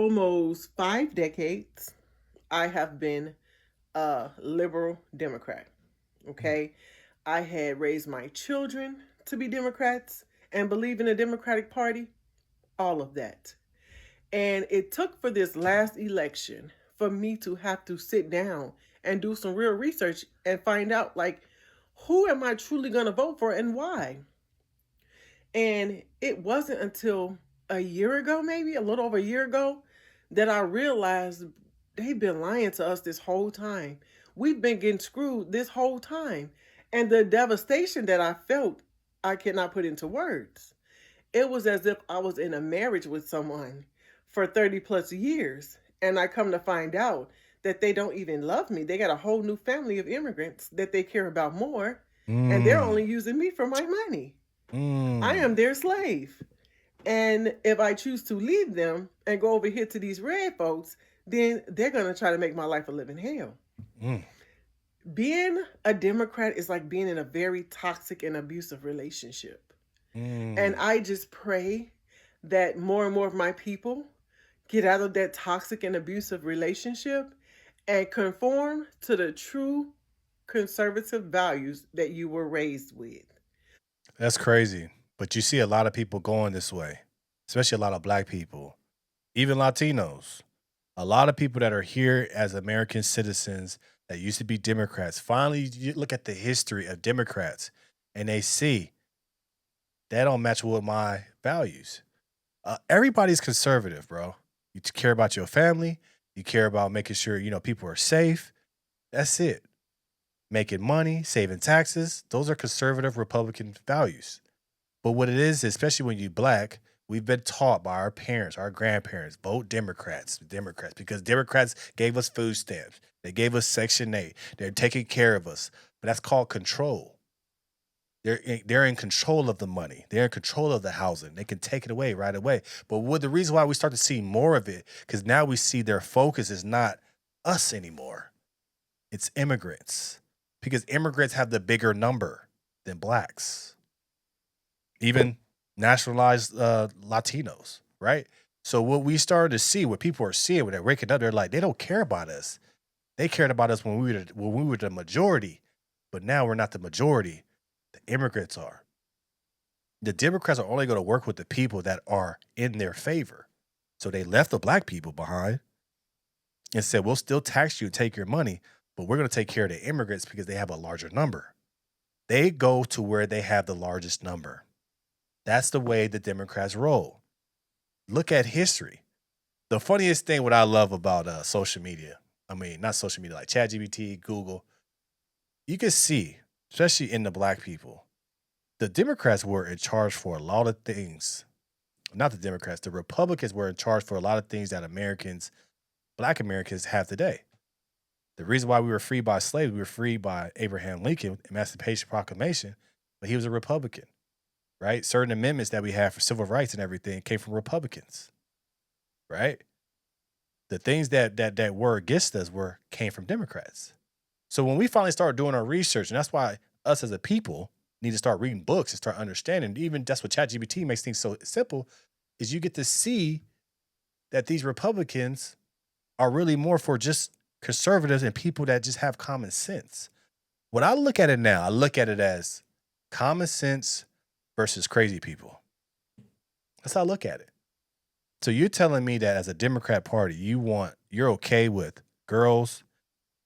almost 5 decades, I have been a liberal Democrat. Okay. I had raised my children to be Democrats and believe in the Democratic Party, all of that. And it took for this last election for me to have to sit down and do some real research and find out, like, who am I truly going to vote for and why? And it wasn't until a year ago, maybe a little over a year ago, that I realized they've been lying to us this whole time. We've been getting screwed this whole time. And the devastation that I felt, I cannot put into words. It was as if I was in a marriage with someone for 30 plus years. And I come to find out that they don't even love me. They got a whole new family of immigrants that they care about more. And they're Mm, only using me for my money. I mm, am their slave. And if I choose to leave them and go over here to these red folks, then they're going to try to make my life a living hell. mm. Being a Democrat is like being in a very toxic and abusive relationship. And Mm. I just pray that more and more of my people get out of that toxic and abusive relationship and conform to the true conservative values that you were raised with. That's crazy. But you see a lot of people going this way, especially a lot of black people, even Latinos. A lot of people that are here as American citizens that used to be Democrats. Finally, you look at the history of Democrats and they see that don't match with my values. Everybody's conservative, bro. You care about your family. You care about making sure people are safe. That's it. Making money, saving taxes. Those are conservative Republican values. But what it is, especially when you black, we've been taught by our parents, our grandparents, vote Democrats, because Democrats gave us food stamps. They gave us Section 8. They're taking care of us. But that's called control. They're in control of the money. They're in control of the housing. They can take it away right away. But what the reason why we start to see more of it, because now we see their focus is not us anymore. It's immigrants. Because immigrants have the bigger number than blacks, even nationalized Latinos, right? So what we started to see, what people are seeing when they're waking up, they're like, they don't care about us. They cared about us when we were the majority, but now we're not the majority. The immigrants are. The Democrats are only going to work with the people that are in their favor. So they left the black people behind and said, we'll still tax you and take your money, but we're going to take care of the immigrants because they have a larger number. They go to where they have the largest number. That's the way the Democrats roll. Look at history. The funniest thing, what I love about social media, I mean, not social media, like ChatGPT, Google, you can see, especially in the black people, the Democrats were in charge for a lot of things. Not the Democrats, the Republicans were in charge for a lot of things that black Americans have today. The reason why we were freed by slaves, we were freed by Abraham Lincoln, Emancipation Proclamation, but he was a Republican, right? Certain amendments that we have for civil rights and everything came from Republicans, right? The things that were against us came from Democrats. So when we finally start doing our research, and that's why us as a people need to start reading books and start understanding, even that's what ChatGPT makes things so simple, is you get to see that these Republicans are really more for just conservatives and people that just have common sense. When I look at it now, I look at it as common sense versus crazy people. That's how I look at it. So you're telling me that as a Democrat Party, you're okay with girls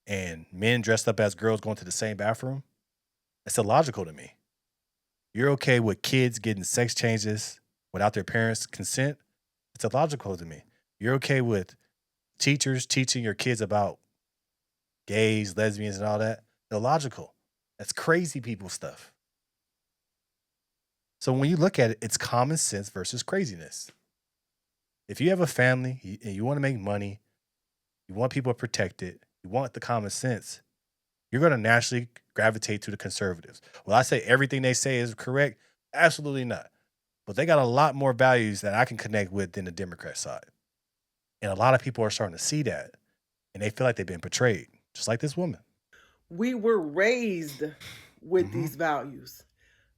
and men dressed up as girls going to the same bathroom? It's illogical to me. You're okay with kids getting sex changes without their parents' consent? It's illogical to me. You're okay with teachers teaching your kids about gays, lesbians, and all that? Illogical. That's crazy people stuff. So when you look at it, it's common sense versus craziness. If you have a family and you want to make money, you want people protected, you want the common sense, you're going to naturally gravitate to the conservatives. Will I say everything they say is correct? Absolutely not. But they got a lot more values that I can connect with than the Democrat side. And a lot of people are starting to see that and they feel like they've been betrayed, just like this woman. We were raised with Hmm. these values.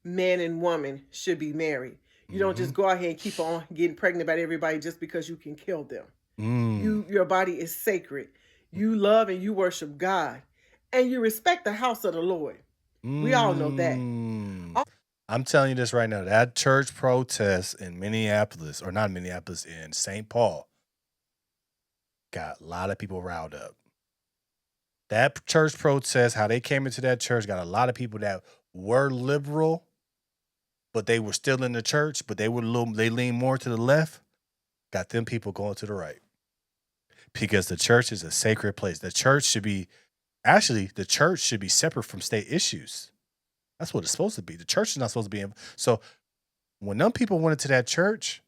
Man and woman should be married. You don't Hmm. just go out here and keep on getting pregnant about everybody just because you can kill them. Mm. Your body is sacred. You love and you worship God, and you respect the house of the Lord. We all know that. Mm. I'm telling you this right now. That church protest in Minneapolis, or not Minneapolis, in St. Paul, got a lot of people riled up. That church protest, how they came into that church, got a lot of people that were liberal, but they were still in the church, but they lean more to the left. Got them people going to the right because the church is a sacred place. The church should be separate from state issues. That's what it's supposed to be. The church is not supposed to be in. So when them people went into that church,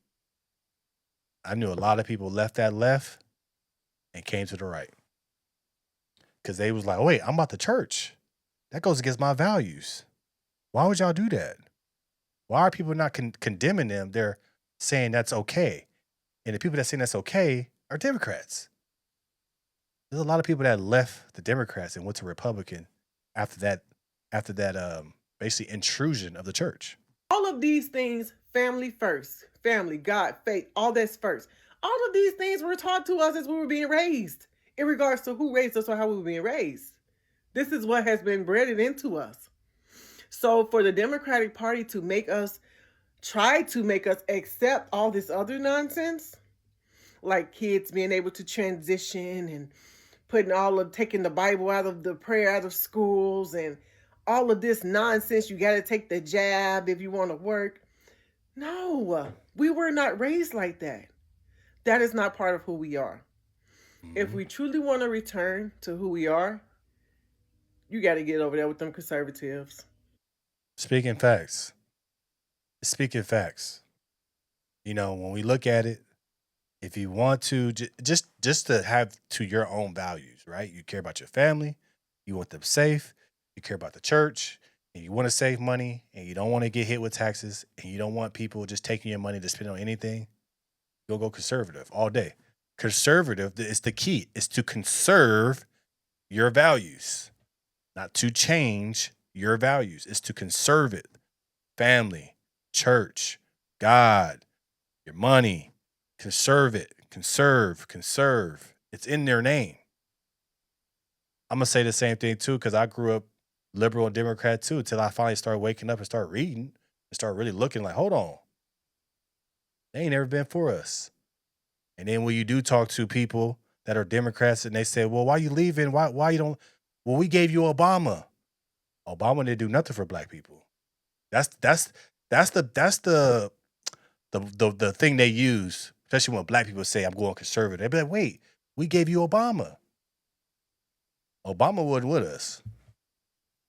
I knew a lot of people left and came to the right because they was like, oh, wait, I'm about the church. That goes against my values. Why would y'all do that? Why are people not condemning them? They're saying that's okay. And the people that saying that's okay are Democrats. There's a lot of people that left the Democrats and went to Republican after that basically intrusion of the church. All of these things, family first, family, God, faith, all that's first. All of these things were taught to us as we were being raised, in regards to who raised us or how we were being raised. This is what has been bred into us. So for the Democratic Party to try to make us accept all this other nonsense, like kids being able to transition and taking the Bible out of the prayer out of schools and all of this nonsense, you got to take the jab if you want to work. No, we were not raised like that. That is not part of who we are. If we truly want to return to who we are, you got to get over there with them conservatives. Speaking facts. Speaking facts. When we look at it, if you want to just to have to your own values, right? You care about your family, you want them safe, you care about the church, and you want to save money, and you don't want to get hit with taxes, and you don't want people just taking your money to spend on anything, you'll go conservative all day. Conservative is the key, is to conserve your values, not to change your values. It's to conserve it. Family, church, God, your money. Conserve it. Conserve. It's in their name. I'm going to say the same thing too, because I grew up liberal and Democrat too, until I finally started waking up and start reading and start really looking like, hold on. They ain't never been for us. And then when you do talk to people that are Democrats and they say, well, why you leaving? Why you don't? Well, we gave you Obama. Obama didn't do nothing for black people. That's the thing they use, especially when black people say I'm going conservative. They be like, wait, we gave you Obama. Obama wasn't with us.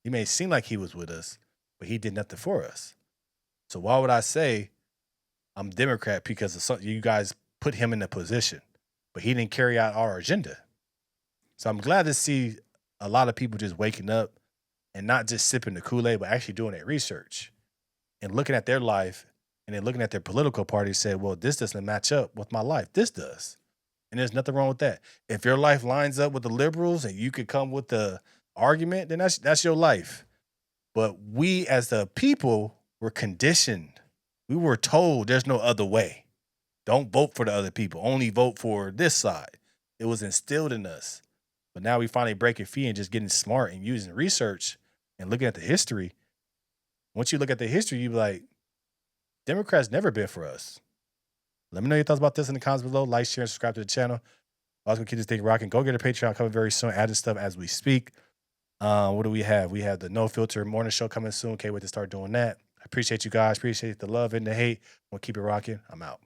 He may seem like he was with us, but he did nothing for us. So why would I say I'm Democrat because of something you guys put him in a position, but he didn't carry out our agenda? So I'm glad to see a lot of people just waking up and not just sipping the Kool-Aid, but actually doing their research and looking at their life and then looking at their political party and say, well, this doesn't match up with my life. This does. And there's nothing wrong with that. If your life lines up with the liberals and you could come with the argument, then that's your life. But we as the people were conditioned. We were told there's no other way. Don't vote for the other people. Only vote for this side. It was instilled in us. But now we finally breaking free and just getting smart and using research and looking at the history. Once you look at the history, you be like, Democrats never been for us. Let me know your thoughts about this in the comments below. Like, share, and subscribe to the channel. I was gonna keep this thing rocking. Go get a Patreon coming very soon. Adding stuff as we speak. What do we have? We have the No Filter Morning Show coming soon. Can't wait to start doing that. I appreciate you guys. Appreciate the love and the hate. We'll keep it rocking. I'm out.